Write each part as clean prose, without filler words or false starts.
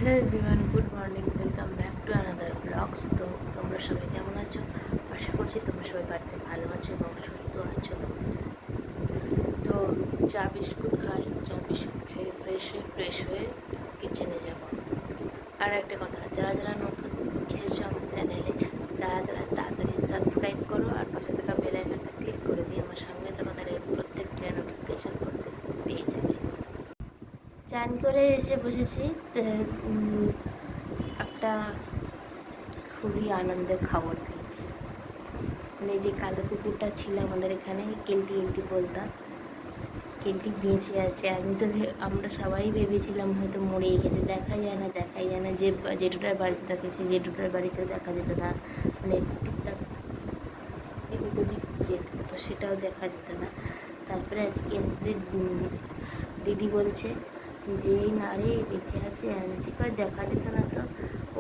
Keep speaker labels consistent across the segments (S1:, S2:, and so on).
S1: Hello everyone, good morning, welcome back to another blogs. তো তোমরা সবাই কেমন আছো? আশা করছি তোমরা সবাই বাড়িতে ভালো আছো এবং সুস্থ আছো। তো চা বিস্কুট খাই, চা বিস্কুট খেয়ে ফ্রেশ হয়ে কিচেনে যাব। আর একটা কথা, যারা যারা নতুন এসেছো আমার চ্যানেলে তারা তাড়াতাড়ি সাবস্ক্রাইব করো আর পাশে থাকা বেল আইকনটা ক্লিক করে দিয়ে আমার সঙ্গে থাকা তাদের প্রত্যেকটা নোটিফিকেশান প্রত্যেকদিন পেয়ে যাবে। চান করে এসে বসেছি। একটা খুবই আনন্দের খবর পেয়েছি। মানে যে কালো কুকুরটা ছিল আমাদের এখানে, কেলটি বলতাম, কেলটি বেঁচে আছে। আমরা সবাই ভেবেছিলাম হয়তো মরেই গেছে, দেখাই যায় না। যে জেঠুটার বাড়িতে থাকে সেই জেঠুটার বাড়িতেও দেখা যেত না, মানে টুকটাক এদিক ওদিক যেত, তো সেটাও দেখা যেত না। তারপরে আজকে আমাদের দিদি বলছে যে না রে বেঁচে আছে, আনছি করে দেখা যেত না। তো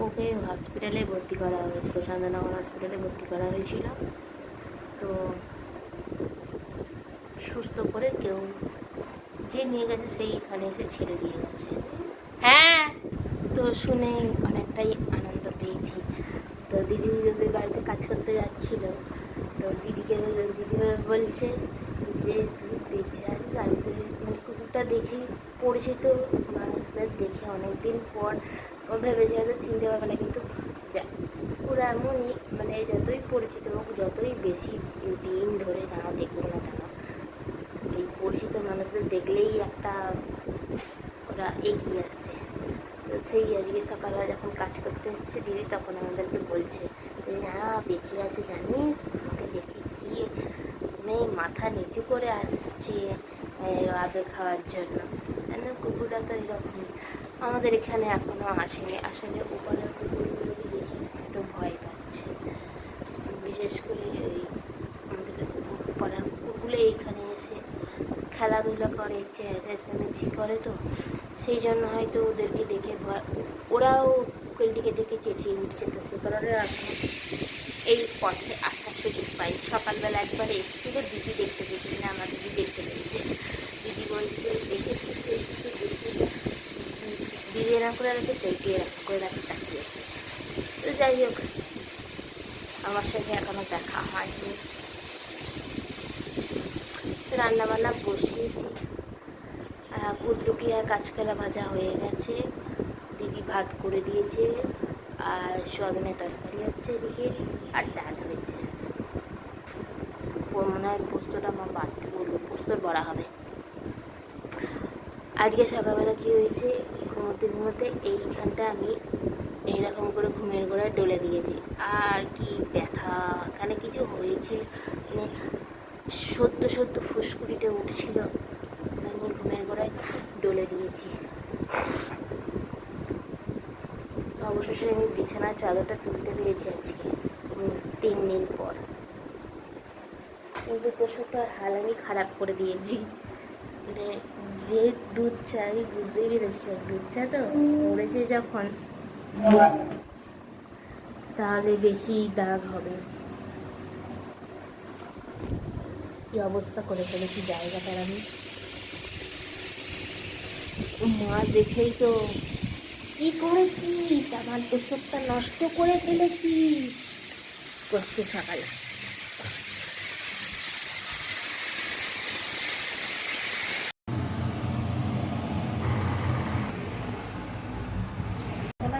S1: ওকে হসপিটালে ভর্তি করা হয়েছিল, চন্দননগর হসপিটালে ভর্তি করা হয়েছিল। তো সুস্থ করে কেউ যে নিয়ে গেছে সেই এখানে এসে ছেড়ে দিয়ে গেছে। হ্যাঁ, তো শুনে অনেকটাই আনন্দ পেয়েছি। তো দিদি ওদের বাড়িতে কাজ করতে যাচ্ছিল, তো দিদি বলছে যে তুই বেঁচে আছিস। আমি তো মানে কুকুরটা দেখে পরিচিত মানুষদের দেখে অনেক দিন পর ও ভেবেছে হয়তো চিনতে পারবে না, কিন্তু ওরা এমনই, মানে যতই পরিচিত হোক, যতই বেশি দিন ধরে না দেখুক না কেন, এই পরিচিত মানুষদের দেখলেই একটা ওরা এগিয়ে আসে। তো সেই আজকে সকালবেলা যখন কাজ করতে এসছে দিদি, তখন আমাদেরকে বলছে যে হ্যাঁ বেঁচে আছে জানিস, আমাকে দেখে গিয়ে মানে মাথা নিচু করে আসছে আদর খাওয়ার জন্য। কেন কুকুরটা তো এরকম আমাদের এখানে এখনও আসেনি। আসলে উপরের কুকুরগুলোকে দেখে এত ভয় পাচ্ছে, বিশেষ করে এই আমাদের পাড়ার কুকুরগুলো এইখানে এসে খেলাধুলা করে, চেঁচামেচি করে, তো সেই জন্য হয়তো ওদেরকে দেখে ভয়, ওরাও কুকুরটিকে দেখে চেঁচিয়ে উঠছে। তো সে কারণে এখন এই পথে আসার সুযোগ পাই। সকালবেলা একবার এসেছিল, দিদি দেখতে পেয়েছি না, আমার দিদি দেখতে পেয়েছে। দিদি বলছে দেখেছি দিদি এরকম করে রাখে, সেইটি এরকম করে রাখে তাকিয়েছে। তো যাই হোক, আমার সাথে এখনো দেখা হয়নি। রান্নাবান্না বসিয়েছি, কুদ্রুকি আর কাঁচকলা ভাজা হয়ে গেছে, দিদি ভাত করে দিয়েছে, আর সোয়াবিনের তরকারি হচ্ছে এদিকে, আর ডাল হয়েছে। মনে হয় পোস্তটা আমার বাড়তে বললো, পোস্তর বড়া হবে। আজকে সকালবেলা কী হয়েছে, ঘুমোতে এইখানটা আমি এইরকম করে ঘুমের গোড়ায় ডলে দিয়েছি, আর কি ব্যথা, এখানে কিছু হয়েছে, মানে সদ্য ফুসকুড়িতে উঠছিল, আমি ঘুমের গোড়ায় ডলে দিয়েছি। অবশেষে আমি বিছানার চাদরটা তুলতে পেরেছি আজকে 3 দিন পর, কিন্তু তোষকটার হাল আমি খারাপ করে দিয়েছি। মানে যে দুধ চা, আমি বুঝতেই পেরেছিলাম দুধ চা তো পড়েছে যখন, তাহলে বেশি দাগ হবে। কি অবস্থা করে ফেলেছি জায়গাটার আমি, মা দেখেই তো কি করেছিস, আমার তোষকটা নষ্ট করে ফেলেছিস করছে সকালে।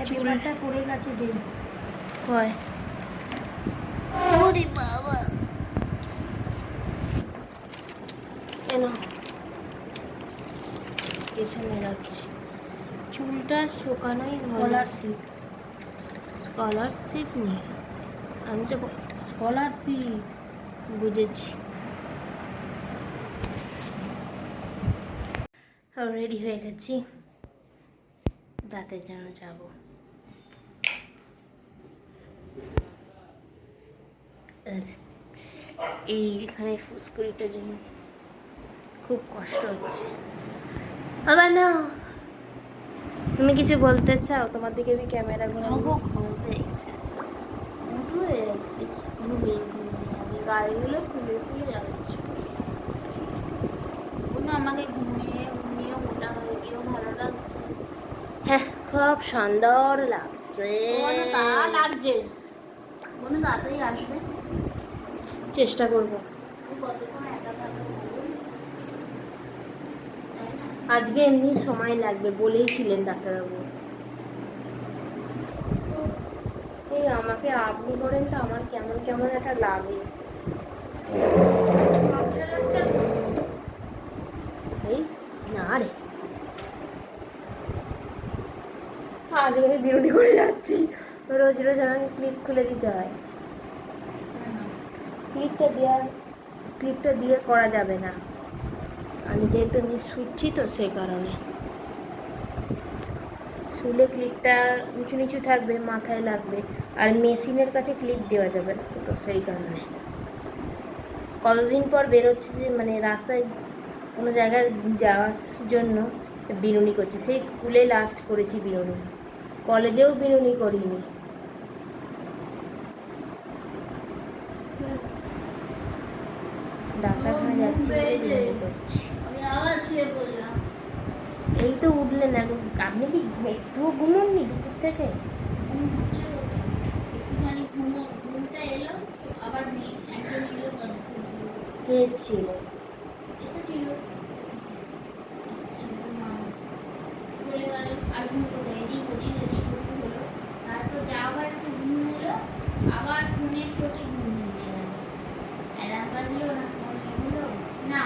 S1: চুলটা পড়ে গেছে দিন কয়, ওরে বাবা, কেন পেছনে রাখছি, চুলটা শুকানোই স্কলারশিপ নিয়ে, আমি তো স্কলারশিপ বুঝেছি। রেডি হয়ে গেছি, দাঁতের জন্য যাব। এইখানে ফুসকুড়িটার জন্য খুব কষ্ট হচ্ছে। বাবা না, তুমি কিছু বলতে চাও? তোমার দিকে আমি ক্যামেরা ঘুমিয়ে যাচ্ছি, আমি গাড়িগুলো ফুলে যাচ্ছি। আমাকে ঘুমিয়ে মোটা হয়ে গিয়েও ভালো লাগছে। হ্যাঁ, খুব সুন্দর লাগছে।
S2: লাগছে কোনো তাড়াতাড়ি আসবে,
S1: চেষ্টা করবো।
S2: কতক্ষণ একা থাকবে বলুন?
S1: আজকে এমনি সময় লাগবে বলেইছিলেন ডাক্তারবাবু। এই আমাকে আপনি করেন তো আমার কেমন কেমন একটা লাগে। এই না রে, আজকে আমি বিরতি করে যাচ্ছি। রোজ রোজ আমাকে ক্লিপ খুলে দিতে হয়। ক্লিপটা দিয়ে করা যাবে না, আমি যেহেতু আমি শুচ্ছি তো সেই কারণে। শুলে ক্লিপটা উঁচু নিচু থাকবে, মাথায় লাগবে, আর মেশিনের কাছে ক্লিপ দেওয়া যাবে না, তো সেই কারণে। কতদিন পর বেরোচ্ছে যে মানে রাস্তায় কোনো জায়গায় যাওয়ার জন্য বিনুনি করছি। সেই স্কুলে লাস্ট করেছি বিনুনি, কলেজেও বিনুনি করিনি। ডাক্তারখানা যাচ্ছি বলে বিনুনি করছি।
S2: আমি আবার শুয়ে পড়লাম।
S1: এই তো উঠলেন না, আপনি কি একটুও ঘুমোননি দুপুর থেকে?
S2: একটুখানি ঘুমটা এলো, আবার একজন এলো,
S1: কে ছিল?
S2: এসেছিল একজন মানুষ, চলে গেল। আর ঘুম কোথায়, এদিক ওদিক এদিক ওদিক হলো। তারপর যা আবার একটু ঘুম এলো, আবার ফোনের চোটে ঘুম ভেঙে গেল। অ্যালার্ম বাজলো না, ফোন এলো না,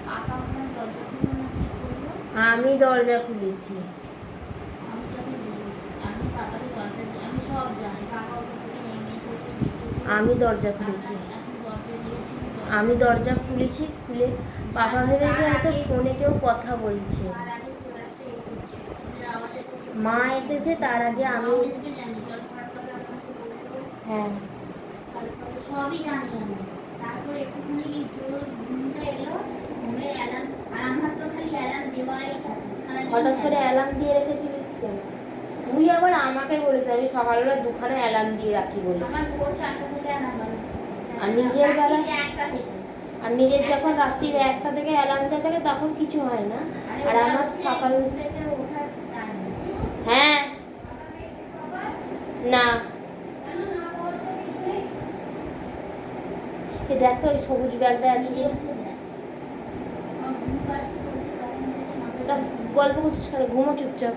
S2: পাপা মনে হয় দরজা খুললো না, কি করলো?
S1: আমি দরজা খুলেছি।
S2: আমি তখন আমি পাপাকে দরজা দিই, আমি সব জানি। পাপা ওখান থেকে নেমে এসেছে, ডেকেছে।
S1: আমি দরজা খুলেছি।
S2: এখন দরজা দিয়েছি,
S1: আমি দরজা খুলেছি, খুলে পাপা ভেবেছে হয়তো ফোনে কেউ কথা বলছে।
S2: তার আগে খুব একটা এ করছে, কিসের আওয়াজে করছে।
S1: মা এসেছে তার আগে আমি
S2: মাও
S1: এসেছি।
S2: এসেছে, জানি জল খাওয়ার কথা আপনাকে বললো।
S1: হ্যাঁ,
S2: তারপরে সবই জানি আমি। তারপরে একটুখানি কি জোর ঘুমটা এলো, ঘুমের অ্যালার্ম, আর আমার তো খালি অ্যালার্ম দেওয়াই থাকে সারাদিন।
S1: হঠাৎ করে অ্যালার্ম দিয়ে রেখেছিলিস কেন? তুই আবার আমাকে বলিস আমি সকালবেলা দুখানা অ্যালার্ম দিয়ে রাখি বলে।
S2: আমার ভোর 4টা থেকে অ্যালার্ম বাজছে।
S1: আর নিজের বেলায়?
S2: 1টা থেকে।
S1: আর নিজের যখন রাত্রি 1টা থেকে অ্যালার্মটা থাকে তখন কিছু হয় না। আর আমার সকাল
S2: থেকে ওঠার টাইম।
S1: হ্যাঁ না, এই দেখ তো ওই সবুজ ব্যাগটা আছে কি?
S2: আমার ঘুম পাচ্ছে বলতে তখন থেকে মাথাটা
S1: তা গল্প করছিস কেন? ঘুমো চুপচাপ।